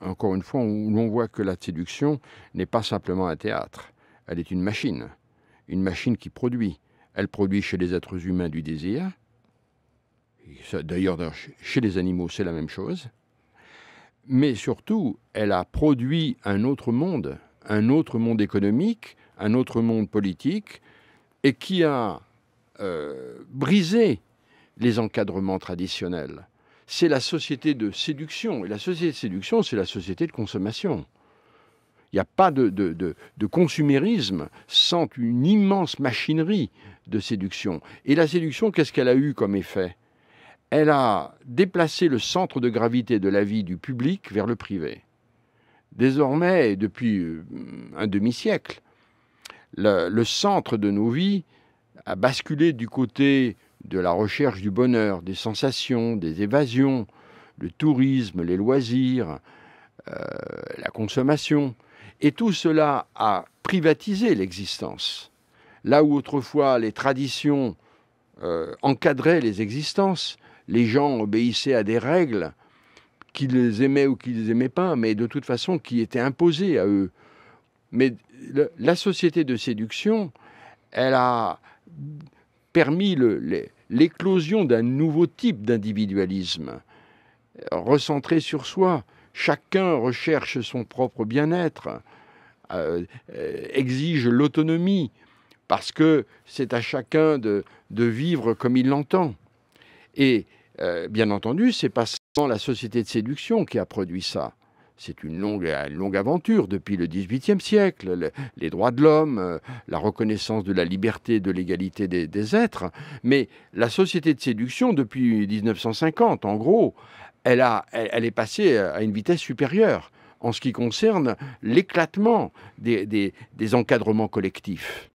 encore une fois, où l'on voit que la séduction n'est pas simplement un théâtre. Elle est une machine qui produit. Elle produit chez les êtres humains du désir. D'ailleurs, chez les animaux, c'est la même chose. Mais surtout, elle a produit un autre monde économique, un autre monde politique, et qui a brisé les encadrements traditionnels. C'est la société de séduction. Et la société de séduction, c'est la société de consommation. Il n'y a pas de consumérisme sans une immense machinerie de séduction. Et la séduction, qu'est-ce qu'elle a eu comme effet? Elle a déplacé le centre de gravité de la vie du public vers le privé. Désormais, depuis un demi-siècle, le centre de nos vies a basculé du côté de la recherche du bonheur, des sensations, des évasions, le tourisme, les loisirs, la consommation. Et tout cela a privatisé l'existence. Là où autrefois les traditions encadraient les existences, les gens obéissaient à des règles qu'ils aimaient ou qu'ils n'aimaient pas, mais de toute façon qui étaient imposées à eux. Mais la société de séduction, elle a permis l'éclosion d'un nouveau type d'individualisme, recentré sur soi. Chacun recherche son propre bien-être, exige l'autonomie, parce que c'est à chacun de vivre comme il l'entend. Et bien entendu, c'est pas seulement la société de séduction qui a produit ça. C'est une longue aventure depuis le XVIIIe siècle, les droits de l'homme, la reconnaissance de la liberté, de l'égalité des êtres. Mais la société de séduction, depuis 1950, en gros, elle est passée à une vitesse supérieure en ce qui concerne l'éclatement des encadrements collectifs.